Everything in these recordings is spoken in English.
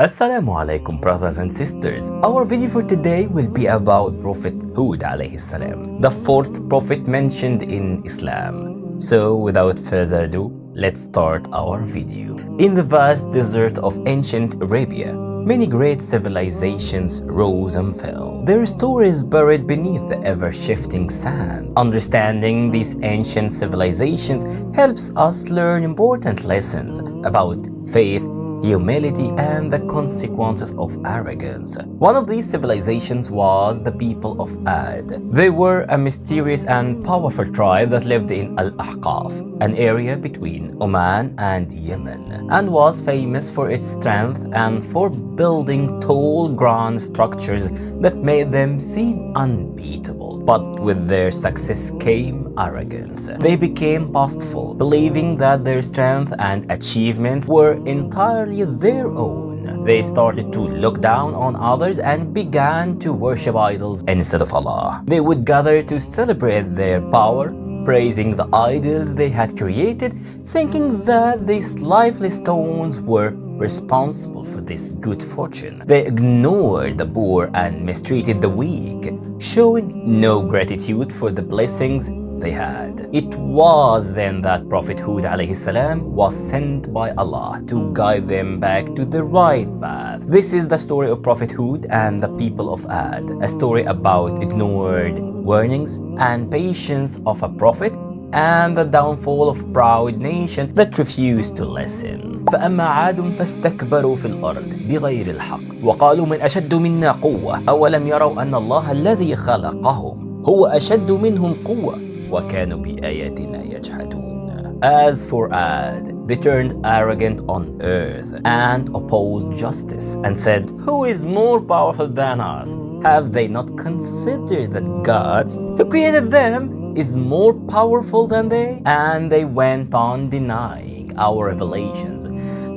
Assalamu alaikum, brothers and sisters. Our video for today will be about Prophet Hud alayhi salam, the fourth prophet mentioned in Islam. So without further ado, let's start our video. In the vast desert of ancient Arabia, many great civilizations rose and fell, their stories buried beneath the ever-shifting sand. Understanding these ancient civilizations helps us learn important lessons about faith, humility, and the consequences of arrogance. One of these civilizations was the people of Aad. They were a mysterious and powerful tribe that lived in Al-Ahqaf, an area between Oman and Yemen, and was famous for its strength and for building tall, grand structures that made them seem unbeatable. But with their success came arrogance. They became boastful, believing that their strength and achievements were entirely their own. They started to look down on others and began to worship idols instead of Allah. They would gather to celebrate their power, praising the idols they had created, thinking that these lifeless stones were responsible for this good fortune. They ignored the poor and mistreated the weak, showing no gratitude for the blessings they had. It was then that Prophet Hud alayhi salam was sent by Allah to guide them back to the right path. This is the story of Prophet Hud and the people of Aad, a story about ignored warnings and patience of a prophet and the downfall of proud nation that refused to listen. فأما عاد فاستكبروا في الأرض بغير الحق وقالوا من أشد منا قوة أولم يروا أن الله الذي خلقهم هو أشد منهم قوة وكانوا بآياتنا يجحدون. As for Ad, they turned arrogant on earth and opposed justice and said, "Who is more powerful than us? Have they not considered that God, who created them, is more powerful than they?" And they went on denying our revelations.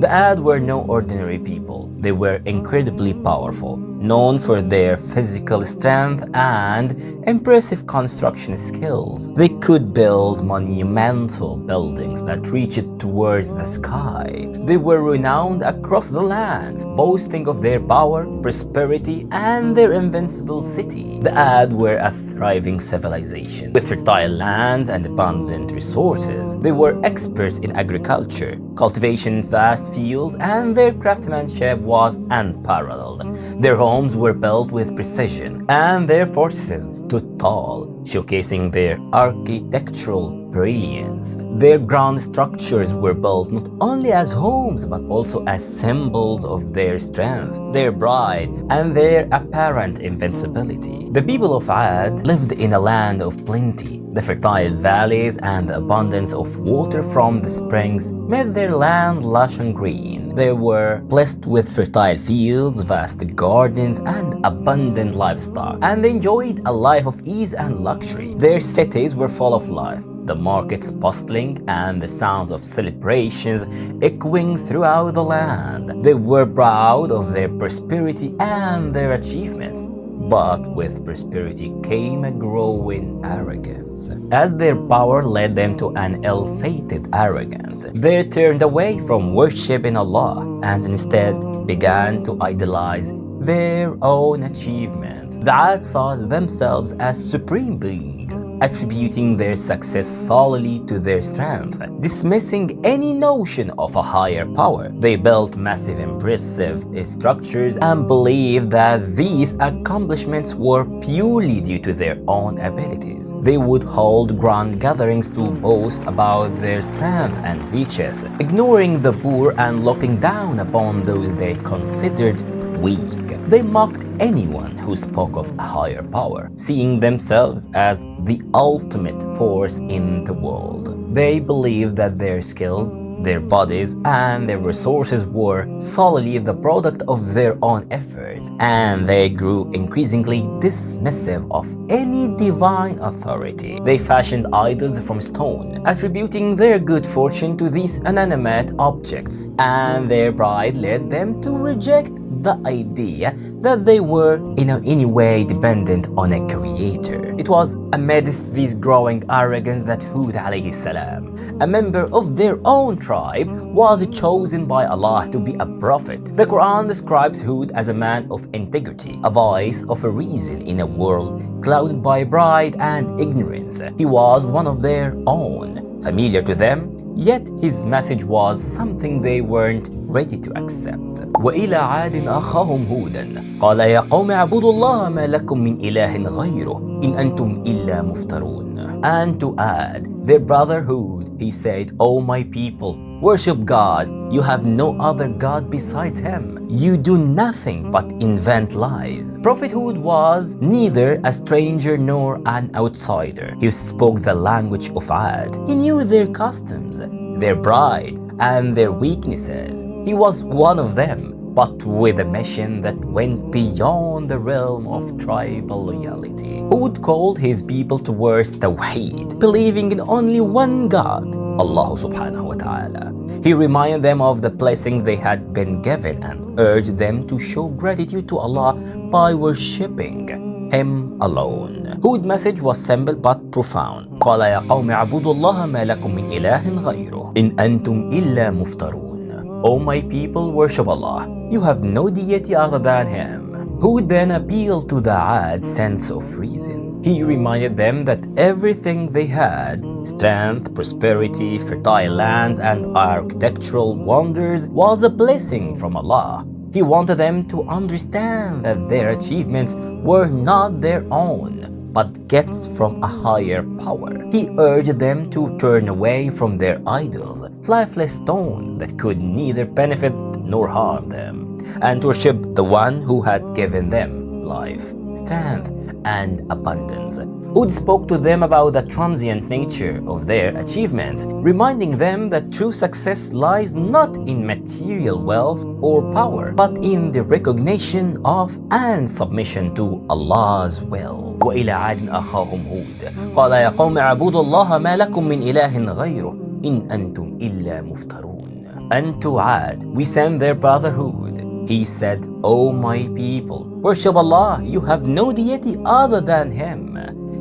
The Ad were no ordinary people. They were incredibly powerful, known for their physical strength and impressive construction skills. They could build monumental buildings that reached towards the sky. They were renowned across the lands, boasting of their power, prosperity, and their invincible city. The Aad were a thriving civilization with fertile lands and abundant resources. They were experts in agriculture, cultivation, vast fields, and their craftsmanship was unparalleled. Their homes were built with precision and their fortresses stood tall, showcasing their architectural brilliance. Their grand structures were built not only as homes but also as symbols of their strength, their pride, and their apparent invincibility. The people of Aad lived in a land of plenty. The fertile valleys and the abundance of water from the springs made their land lush and green. They were blessed with fertile fields, vast gardens, and abundant livestock, and they enjoyed a life of ease and luxury. Their cities were full of life, the markets bustling and the sounds of celebrations echoing throughout the land. They were proud of their prosperity and their achievements. But with prosperity came a growing arrogance. As their power led them to an ill-fated arrogance, they turned away from worshiping Allah and instead began to idolize their own achievements. The Aad saw themselves as supreme beings, attributing their success solely to their strength, dismissing any notion of a higher power. They built massive, impressive structures and believed that these accomplishments were purely due to their own abilities. They would hold grand gatherings to boast about their strength and riches, ignoring the poor and looking down upon those they considered weak. They mocked anyone who spoke of a higher power, seeing themselves as the ultimate force in the world. They believed that their skills, their bodies, and their resources were solely the product of their own efforts, and they grew increasingly dismissive of any divine authority. They fashioned idols from stone, attributing their good fortune to these inanimate objects, and their pride led them to reject the idea that they were in any way dependent on a creator. It was amidst this growing arrogance that Hud عليه السلام, a member of their own tribe, was chosen by Allah to be a prophet. The Quran describes Hud as a man of integrity, a voice of a reason in a world clouded by pride and ignorance. He was one of their own, familiar to them, yet his message was something they weren't ready to accept. وإلى عاد أخاهم هودا قال يا قوم اعبدوا الله ما لكم من إله غيره إن أنتم إلا مفترون. And to Ad, their brother Hud, he said, O my people, worship God. You have no other God besides Him. You do nothing but invent lies. Prophet Hud was neither a stranger nor an outsider. He spoke the language of Ad. He knew their customs, their pride, and their weaknesses. He was one of them, but with a mission that went beyond the realm of tribal loyalty. Hud called his people towards Tawheed, believing in only one God, Allah subhanahu wa ta'ala. He reminded them of the blessings they had been given and urged them to show gratitude to Allah by worshipping Him alone. Hud's message was simple but profound. قال يا قوم اعبدوا الله ما لكم من إله غيره إن أنتم إلا مفترون. O my people, worship Allah. You have no deity other than Him. Hud then appealed to the Aad sense of reason. He reminded them that everything they had, strength, prosperity, fertile lands, and architectural wonders, was a blessing from Allah. He wanted them to understand that their achievements were not their own, but gifts from a higher power. He urged them to turn away from their idols, lifeless stones that could neither benefit nor harm them, and worship the one who had given them life, strength, and abundance. Hud spoke to them about the transient nature of their achievements, reminding them that true success lies not in material wealth or power, but in the recognition of and submission to Allah's will. وإلى عاد أخاهم هود قال يا قوم اعبدوا الله ما لكم من إله غيره إن أنتم إلا مفترون. And to Ad we sent their brother Hud. He said, O my people, worship Allah. You have no deity other than Him.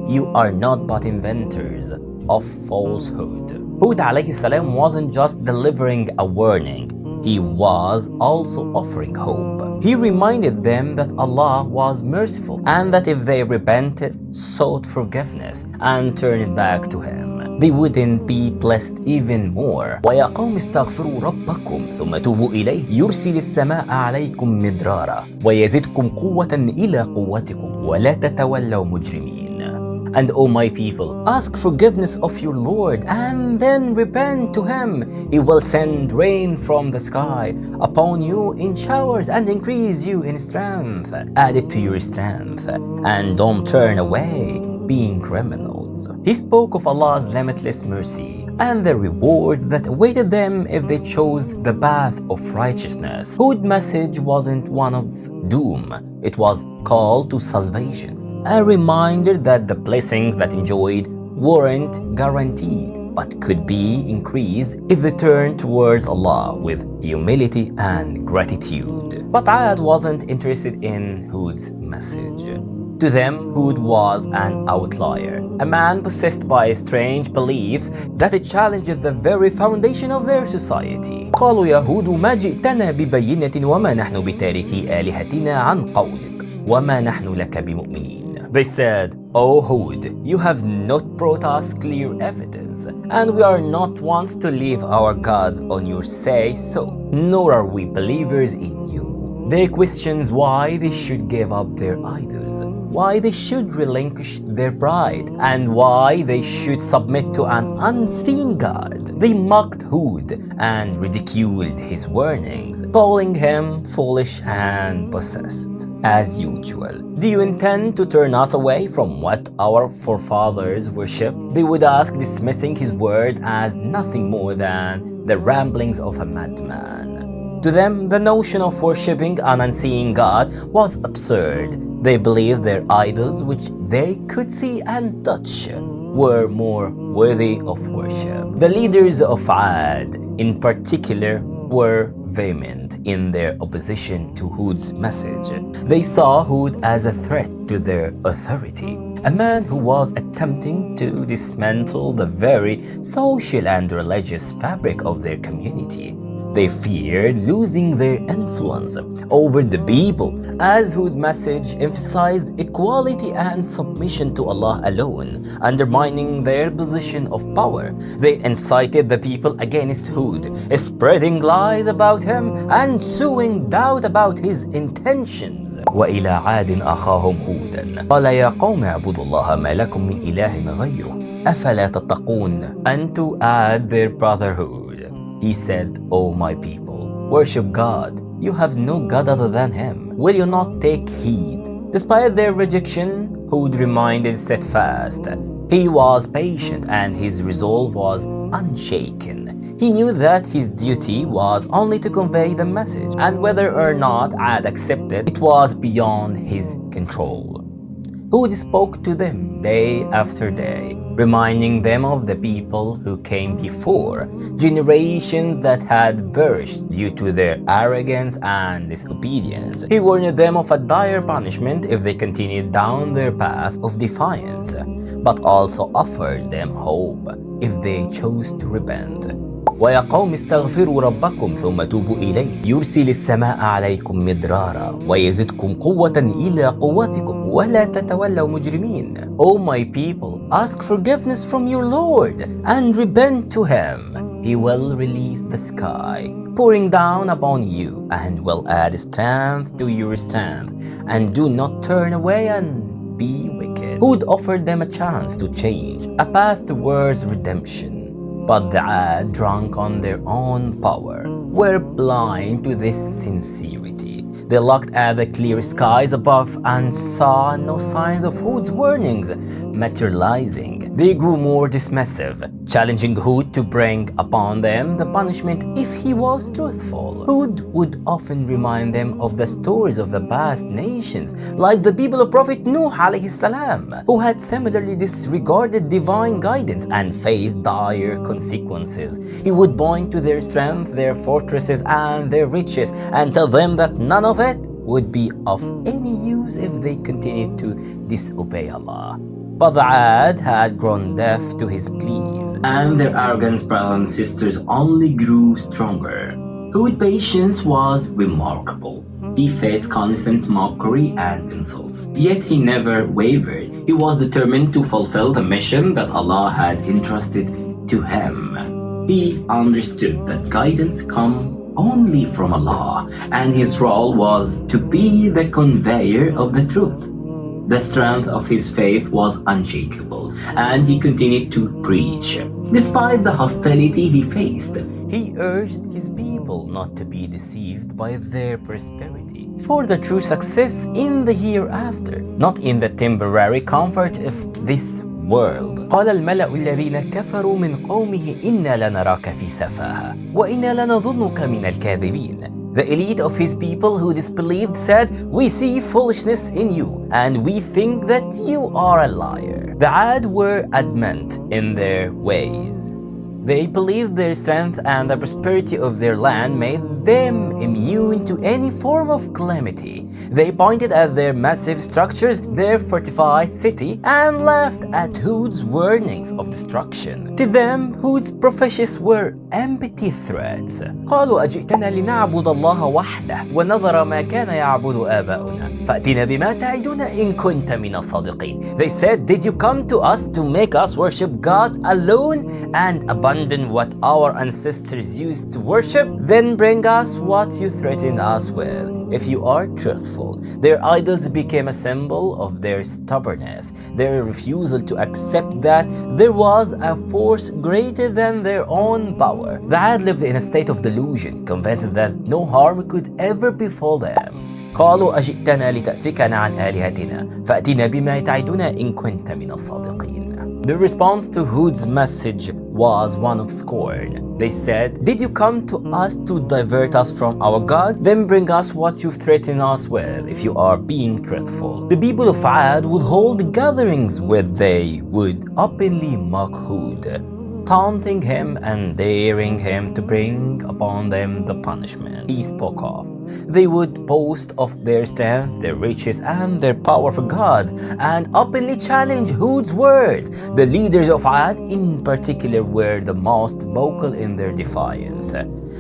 You are not but inventors of falsehood. Hud عليه السلام wasn't just delivering a warning. He was also offering hope. He reminded them that Allah was merciful and that if they repented, sought forgiveness, and turned back to Him, they wouldn't be blessed even more. وَيَا قَوْمِ اسْتَغْفِرُوا رَبَّكُمْ ثُمَّ تُوبُوا إِلَيْهِ يُرْسِلِ السَّمَاءَ عَلَيْكُمْ مِدْرَارًا وَيَزِدْكُمْ قُوَّةً إِلَى قُوَّتِكُمْ وَلَا تَتَوَلَّوْا مُجْرِمِينَ. And O my people, ask forgiveness of your Lord and then repent to Him. He will send rain from the sky upon you in showers and increase you in strength. Add it to your strength and don't turn away being criminals. He spoke of Allah's limitless mercy and the rewards that awaited them if they chose the path of righteousness. Hud's message wasn't one of doom. It was call to salvation. A reminder that the blessings that enjoyed weren't guaranteed, but could be increased if they turned towards Allah with humility and gratitude. But Aad wasn't interested in Hud's message. To them, Hud was an outlier, a man possessed by strange beliefs that challenged the very foundation of their society. قالوا يا هود ما جئتنا ببينة وما نحن بتاركي آلهتنا عن قولك وما نحن لك بمؤمنين. They said, O Hud, you have not brought us clear evidence, and we are not ones to leave our gods on your say-so, nor are we believers in you. They questioned why they should give up their idols, why they should relinquish their pride, and why they should submit to an unseen God. They mocked Hud and ridiculed his warnings, calling him foolish and possessed. As usual, do you intend to turn us away from what our forefathers worshipped? They would ask, dismissing his words as nothing more than the ramblings of a madman. To them, the notion of worshipping an unseen God was absurd. They believed their idols, which they could see and touch, were more worthy of worship. The leaders of Aad, in particular, were vehement in their opposition to Hud's message. They saw Hud as a threat to their authority, a man who was attempting to dismantle the very social and religious fabric of their community. They feared losing their influence over the people, as Hud's message emphasized equality and submission to Allah alone, undermining their position of power. They incited the people against Hud, spreading lies about him and sowing doubt about his intentions. وإلى عاد أخاهم هودا قال يا قوم اعبدوا الله ما لكم من إله غيره أفلا تتقون. And to Aad, their brotherhood, he said, O my people, worship God. You have no God other than Him. Will you not take heed? Despite their rejection, Hud remained steadfast. He was patient and his resolve was unshaken. He knew that his duty was only to convey the message, and whether or not Aad accepted, it was beyond his control. Hud spoke to them day after day, reminding them of the people who came before, generations that had perished due to their arrogance and disobedience. He warned them of a dire punishment if they continued down their path of defiance, but also offered them hope if they chose to repent. ويا قوم استغفروا ربكم ثم توبوا إليه يرسل السماء عليكم مدرارا ويزدكم قوة إلى قوتكم ولا تتولوا مجرمين. O my people, ask forgiveness from your Lord and repent to Him. He will release the sky, pouring down upon you, and will add strength to your strength, and do not turn away and be wicked. Hud offered them a chance to change, a path towards redemption. But the Aad, drunk on their own power, were blind to this sincerity. They looked at the clear skies above and saw no signs of Hud's warnings materializing. They grew more dismissive, challenging Hud to bring upon them the punishment if he was truthful. Hud would often remind them of the stories of the past nations, like the people of Prophet Nuh عليه السلام, who had similarly disregarded divine guidance and faced dire consequences. He would point to their strength, their fortresses, and their riches, and tell them that none of it would be of any use if they continued to disobey Allah. But the Aad had grown deaf to his pleas, and their arrogance, brothers and sisters, only grew stronger. Hud's patience was remarkable. He faced constant mockery and insults, yet he never wavered. He was determined to fulfill the mission that Allah had entrusted to him. He understood that guidance comes only from Allah, and his role was to be the conveyor of the truth. The strength of his faith was unshakable, and he continued to preach. Despite the hostility he faced, he urged his people not to be deceived by their prosperity, for the true success in the hereafter, not in the temporary comfort of this world. قال الملأ الذين كفروا من قومه إنا لنراك في سفاهة وإنا لنظنك من الكاذبين. The elite of his people who disbelieved said, "We see foolishness in you, and we think that you are a liar." The Aad were adamant in their ways. They believed their strength and the prosperity of their land made them immune to any form of calamity. They pointed at their massive structures, their fortified city, and laughed at Hud's warnings of destruction. To them, Hud's prophecies were empty threats. قالوا أجئتنا لنعبد الله وحده ونذر ما كان يعبد آباؤنا فأتنا بما تعدنا إن كنت من الصادقين. They said, "Did you come to us to make us worship God alone and abandon what our ancestors used to worship? Then bring us what you threaten us with. If you are truthful." Their idols became a symbol of their stubbornness, their refusal to accept that there was a force greater than their own power. The Aad lived in a state of delusion, convinced that no harm could ever befall them. قالوا أجئتنا لتأفكنا عن آلهتنا فأتنا بما تعدنا إن كنت من الصادقين. The response to Hud's message was one of scorn. They said, "Did you come to us to divert us from our God? Then bring us what you threaten us with if you are being truthful." The people of Aad would hold gatherings where they would openly mock Hud. taunting him and daring him to bring upon them the punishment he spoke of. They would boast of their strength, their riches, and their powerful gods, and openly challenge Hud's words. The leaders of Aad in particular were the most vocal in their defiance.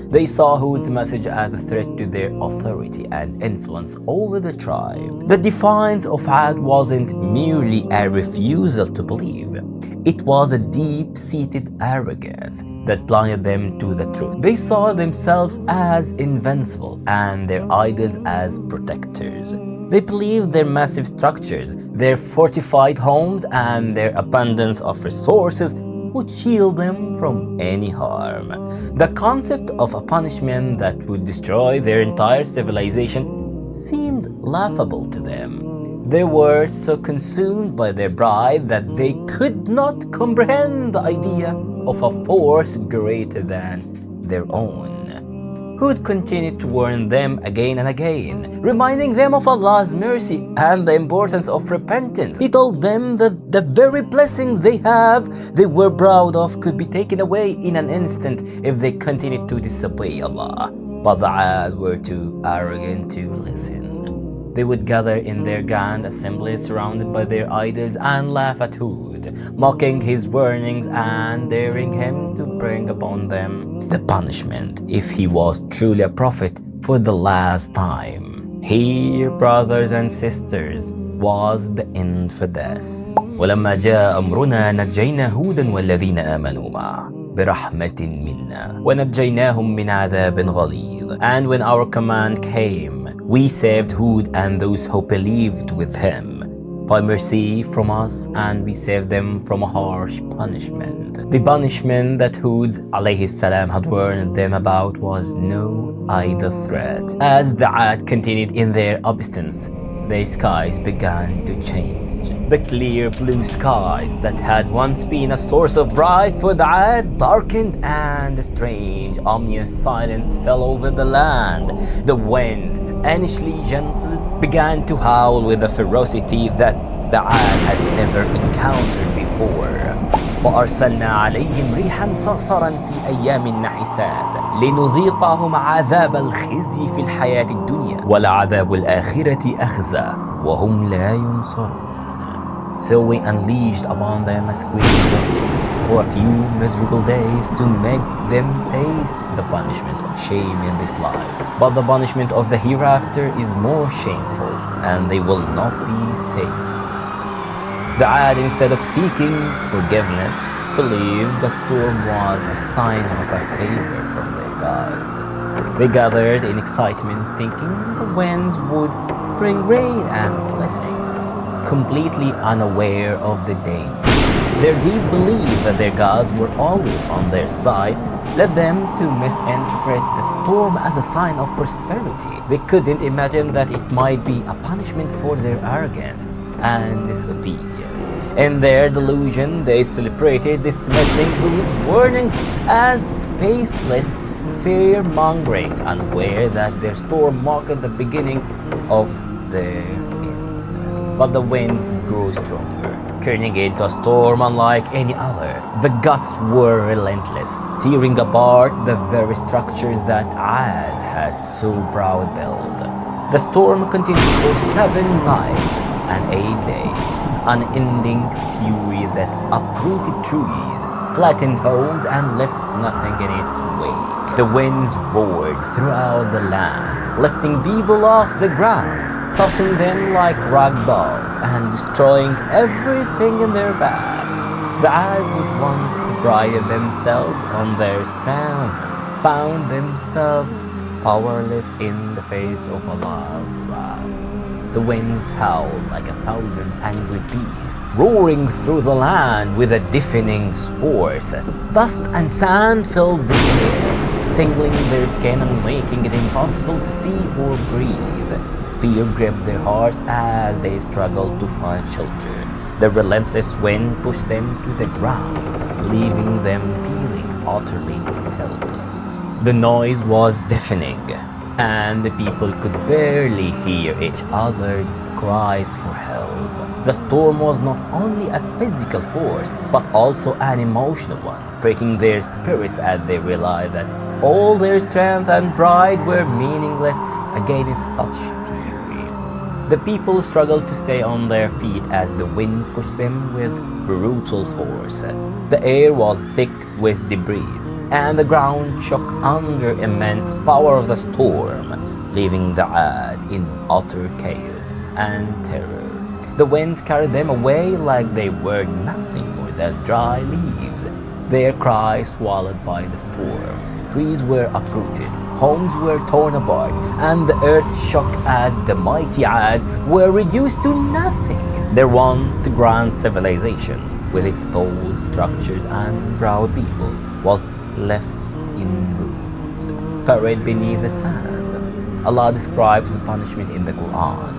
They saw Hud's message as a threat to their authority and influence over the tribe. The defiance of Aad wasn't merely a refusal to believe. It was a deep-seated arrogance that blinded them to the truth. They saw themselves as invincible and their idols as protectors. They believed their massive structures, their fortified homes, and their abundance of resources would shield them from any harm. The concept of a punishment that would destroy their entire civilization seemed laughable to them. They were so consumed by their pride that they could not comprehend the idea of a force greater than their own. Hud continued to warn them again and again, reminding them of Allah's mercy and the importance of repentance. He told them that the very blessings they were proud of, could be taken away in an instant if they continued to disobey Allah. But the Aad were too arrogant to listen. They would gather in their grand assembly surrounded by their idols and laugh at Hud, mocking his warnings and daring him to bring upon them the punishment if he was truly a prophet for the last time. Here, brothers and sisters, was the end for this. ولما جاء أمرنا نجينا هودا والذين آمنوا معه برحمة منا ونجيناهم من عذاب غليظ. And when our command came, we saved Hud and those who believed with him by mercy from us, and we saved them from a harsh punishment. The punishment that Hud عليه السلام had warned them about was no idle threat. As the Aad continued in their obstinance, the skies began to change. The clear blue skies that had once been a source of pride for the Aad darkened, and a strange, ominous silence fell over the land. The winds, initially gentle, began to howl with a ferocity that the Aad had never encountered before. وأرسلنا عليهم ريحا صرصرا في أيام النحسات لنذيقهم عذاب الخزي في الحياة الدنيا ولعذاب الآخرة أخزى وهم لا ينصرون. So we unleashed upon them a screaming wind for a few miserable days to make them taste the punishment of shame in this life. But the punishment of the hereafter is more shameful, and they will not be saved. The Aad, instead of seeking forgiveness, believed the storm was a sign of a favor from their gods. They gathered in excitement, thinking the winds would bring rain and blessings, completely unaware of the danger. Their deep belief that their gods were always on their side led them to misinterpret the storm as a sign of prosperity. They couldn't imagine that it might be a punishment for their arrogance and disobedience. In their delusion, they celebrated dismissing Hud's warnings as baseless fear-mongering, unaware that their storm marked the beginning of their end. But the winds grew stronger, turning into a storm unlike any other. The gusts were relentless, tearing apart the very structures that Aad had so proud built. The storm continued for 7 nights and 8 days, unending fury that uprooted trees, flattened homes, and left nothing in its wake. The winds roared throughout the land, lifting people off the ground, tossing them like rag dolls, and destroying everything in their path. The Aad would once pride themselves on their strength, found themselves powerless in the face of Allah's wrath. The winds howled like 1,000 angry beasts, roaring through the land with a deafening force. Dust and sand filled the air, stinging their skin and making it impossible to see or breathe. Fear gripped their hearts as they struggled to find shelter. The relentless wind pushed them to the ground, leaving them feeling utterly helpless. The noise was deafening, and the people could barely hear each other's cries for help. The storm was not only a physical force, but also an emotional one, breaking their spirits as they realized that all their strength and pride were meaningless against such fury. The people struggled to stay on their feet as the wind pushed them with brutal force. The air was thick with debris, and the ground shook under immense power of the storm, leaving the Aad in utter chaos and terror. The winds carried them away like they were nothing more than dry leaves, their cries swallowed by the storm. Trees were uprooted, homes were torn apart, and the earth shook as the mighty Aad were reduced to nothing. Their once grand civilization, with its tall structures and proud people, was left in ruins, buried beneath the sand. Allah describes the punishment in the Qur'an.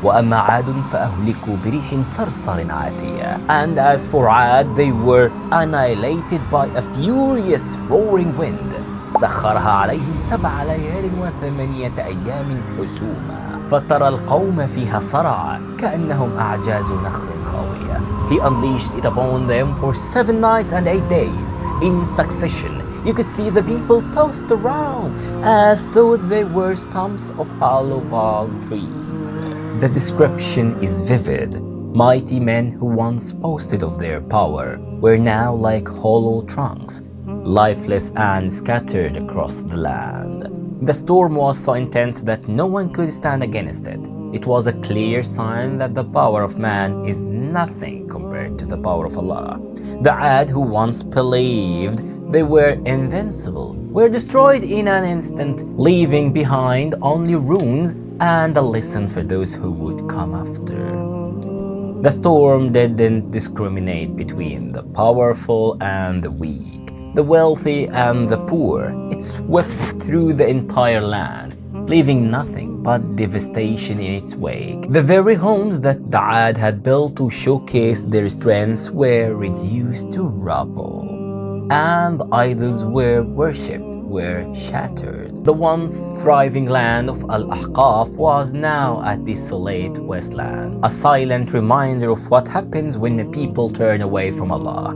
وَأَمَّا عَادٌ فَأَهْلِكُوا بِرِيحٍ صَرْصَرٍ عَاتِيَةٍ. And as for Aad, they were annihilated by a furious roaring wind. سخرها عليهم 7 ليال و8 أيام حسوما فترى القوم فيها صرعى كأنهم أعجاز نخل خاوية. He unleashed it upon them for 7 nights and 8 days in succession. You could see the people tossed around as though they were stumps of hollow palm trees. The description is vivid. Mighty men who once boasted of their power were now like hollow trunks, lifeless and scattered across the land. The storm was so intense that no one could stand against it. It was a clear sign that the power of man is nothing compared to the power of Allah. The Aad who once believed they were invincible were destroyed in an instant, leaving behind only ruins and a lesson for those who would come after. The storm didn't discriminate between the powerful and the weak, the wealthy and the poor. It swept through the entire land, leaving nothing but devastation in its wake. The very homes that the Aad had built to showcase their strengths were reduced to rubble, and idols were worshipped were shattered. The once thriving land of Al-Ahqaf was now a desolate wasteland, a silent reminder of what happens when the people turn away from Allah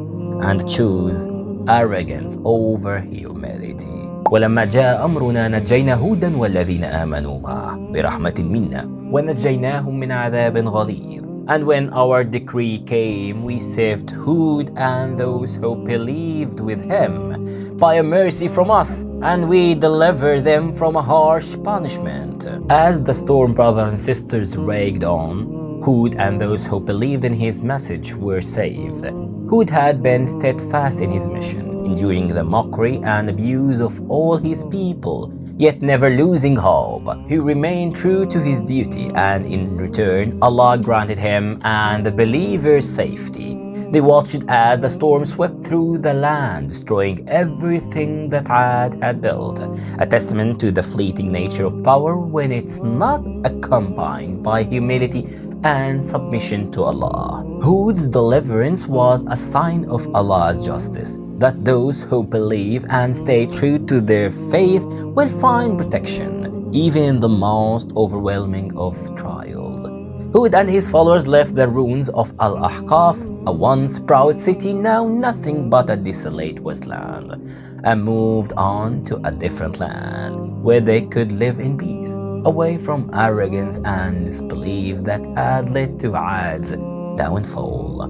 and choose arrogance over humility. ولما جاء أمرنا نجينا هودا والذين آمنوا معه برحمة منا ونجيناهم من عذاب غليظ. And when our decree came, we saved Hud and those who believed with him by a mercy from us, and we delivered them from a harsh punishment. As the storm brothers and sisters raged on, Hud and those who believed in his message were saved. Hud had been steadfast in his mission, enduring the mockery and abuse of all his people, yet never losing hope. He remained true to his duty, and in return, Allah granted him and the believers safety. They watched as the storm swept through the land, destroying everything that Aad had built, a testament to the fleeting nature of power when it's not accompanied by humility and submission to Allah. Hud's deliverance was a sign of Allah's justice, that those who believe and stay true to their faith will find protection, even in the most overwhelming of trials. Hud and his followers left the ruins of Al-Ahqaf, a once proud city now nothing but a desolate wasteland, and moved on to a different land where they could live in peace, away from arrogance and disbelief that had led to Aad's downfall.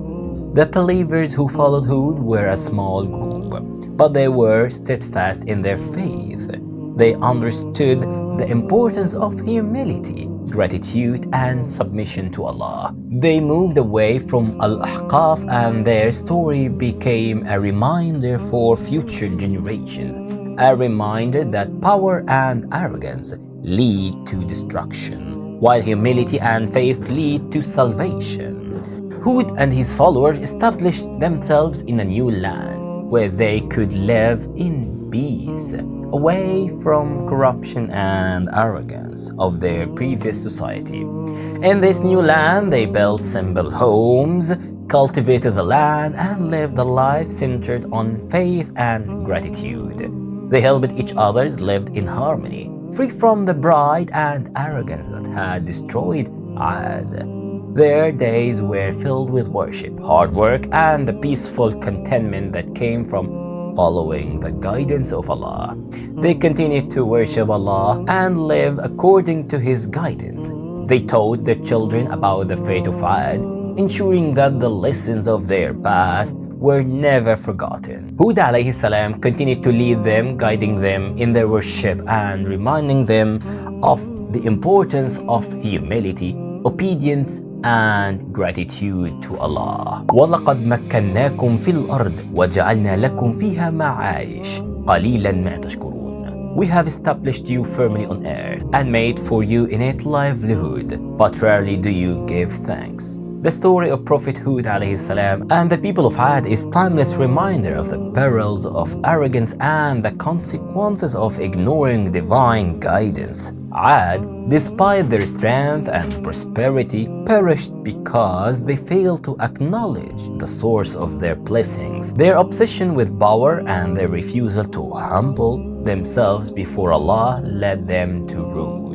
The believers who followed Hud were a small group, but they were steadfast in their faith. They understood the importance of humility, gratitude, and submission to Allah. They moved away from Al-Ahqaf, and their story became a reminder for future generations, a reminder that power and arrogance lead to destruction, while humility and faith lead to salvation. Hud and his followers established themselves in a new land where they could live in peace, away from corruption and arrogance of their previous society. In this new land, they built simple homes, cultivated the land, and lived a life centered on faith and gratitude. They helped each other, lived in harmony, free from the pride and arrogance that had destroyed Aad. Their days were filled with worship, hard work, and the peaceful contentment that came from following the guidance of Allah. They continued to worship Allah and live according to His guidance. They taught their children about the fate of Aad, ensuring that the lessons of their past were never forgotten. Hud alayhi salam continued to lead them, guiding them in their worship and reminding them of the importance of humility, obedience, and gratitude to Allah. وَلَقَدْ مَكَّنَّاكُمْ فِي الْأَرْضِ وَجَعَلْنَا لَكُمْ فِيهَا مَعَايِشَ قَلِيلًا مَا تَشْكُرُونَ. We have established you firmly on earth and made for you in it livelihood, but rarely do you give thanks. The story of Prophet Hud alayhi salam and the people of Aad is timeless reminder of the perils of arrogance and the consequences of ignoring divine guidance. Aad, despite their strength and prosperity, perished because they failed to acknowledge the source of their blessings. Their obsession with power and their refusal to humble themselves before Allah led them to ruin.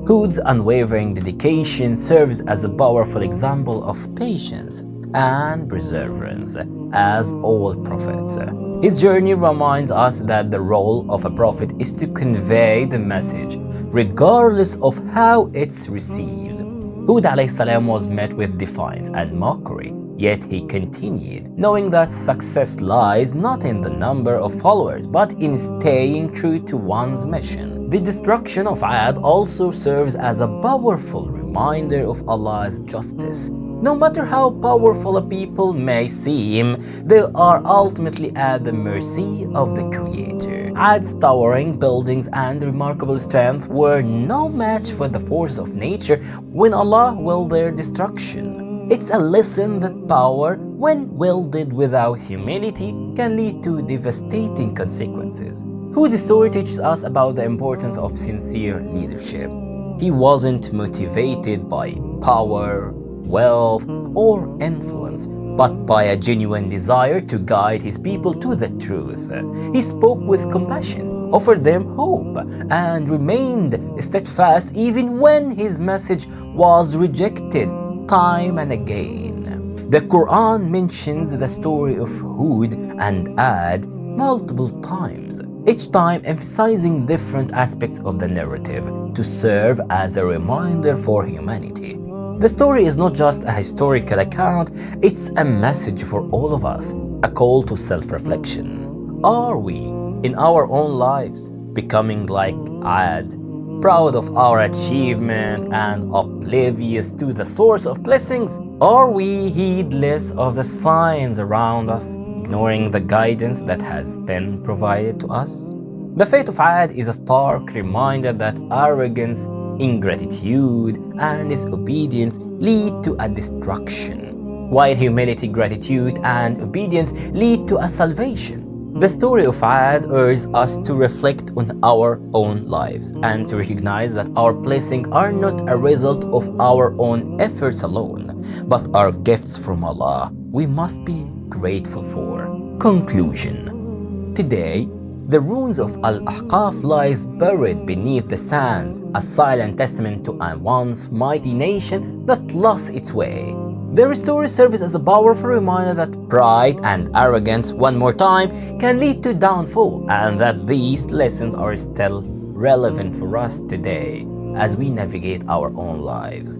Hud's unwavering dedication serves as a powerful example of patience and perseverance, as all prophets. His journey reminds us that the role of a prophet is to convey the message, regardless of how it's received. Hud alayhi salam was met with defiance and mockery, yet he continued, knowing that success lies not in the number of followers, but in staying true to one's mission. The destruction of Aad also serves as a powerful reminder of Allah's justice. No matter how powerful a people may seem, they are ultimately at the mercy of the Creator. Aad's towering buildings and remarkable strength were no match for the force of nature when Allah willed their destruction. It's a lesson that power, when wielded without humility, can lead to devastating consequences. Hud's story teaches us about the importance of sincere leadership. He wasn't motivated by power, wealth, or influence, but by a genuine desire to guide his people to the truth. He spoke with compassion, offered them hope, and remained steadfast even when his message was rejected time and again. The Qur'an mentions the story of Hud and Aad multiple times, each time emphasizing different aspects of the narrative to serve as a reminder for humanity. The story is not just a historical account, it's a message for all of us, a call to self-reflection. Are we, in our own lives, becoming like Aad, proud of our achievements and oblivious to the source of blessings? Are we heedless of the signs around us, ignoring the guidance that has been provided to us? The fate of Aad is a stark reminder that arrogance, ingratitude, and disobedience lead to a destruction, while humility, gratitude, and obedience lead to a salvation. The story of Aad urges us to reflect on our own lives and to recognize that our blessings are not a result of our own efforts alone, but are gifts from Allah we must be grateful for. Conclusion. Today, the ruins of Al-Ahqaf lies buried beneath the sands, a silent testament to a once mighty nation that lost its way. Their story serves as a powerful reminder that pride and arrogance, one more time, can lead to downfall, and that these lessons are still relevant for us today as we navigate our own lives.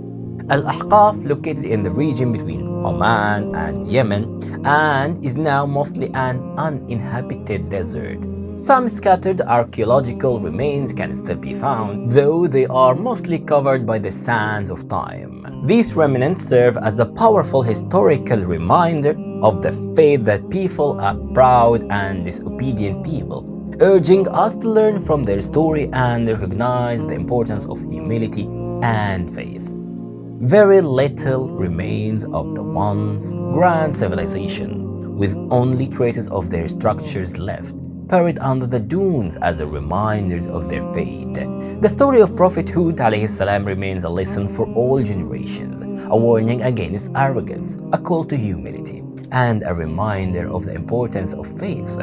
Al-Ahqaf, located in the region between Oman and Yemen, and is now mostly an uninhabited desert. Some scattered archaeological remains can still be found, though they are mostly covered by the sands of time. These remnants serve as a powerful historical reminder of the faith that people are proud and disobedient people, urging us to learn from their story and recognize the importance of humility and faith. Very little remains of the once grand civilization, with only traces of their structures left, buried under the dunes as a reminders of their fate. The story of Prophet Hud alayhi salam remains a lesson for all generations, a warning against arrogance, a call to humility, and a reminder of the importance of faith.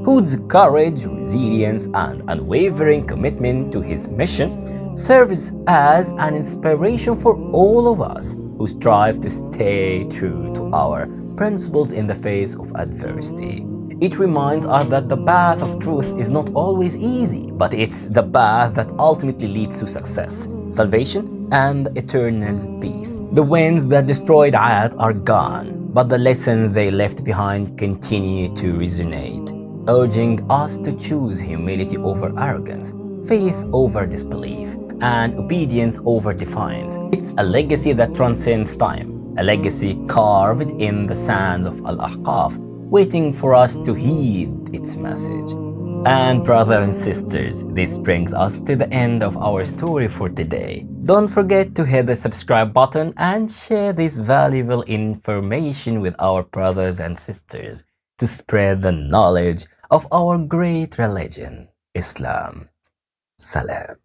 Hud's courage, resilience, and unwavering commitment to his mission serves as an inspiration for all of us who strive to stay true to our principles in the face of adversity. It reminds us that the path of truth is not always easy, but it's the path that ultimately leads to success, salvation, and eternal peace. The winds that destroyed Aad are gone, but the lessons they left behind continue to resonate, urging us to choose humility over arrogance, faith over disbelief, and obedience over defiance. It's a legacy that transcends time, a legacy carved in the sands of Al-Ahqaf, waiting for us to heed its message. And brothers and sisters, this brings us to the end of our story for today. Don't forget to hit the subscribe button and share this valuable information with our brothers and sisters to spread the knowledge of our great religion, Islam. Salam.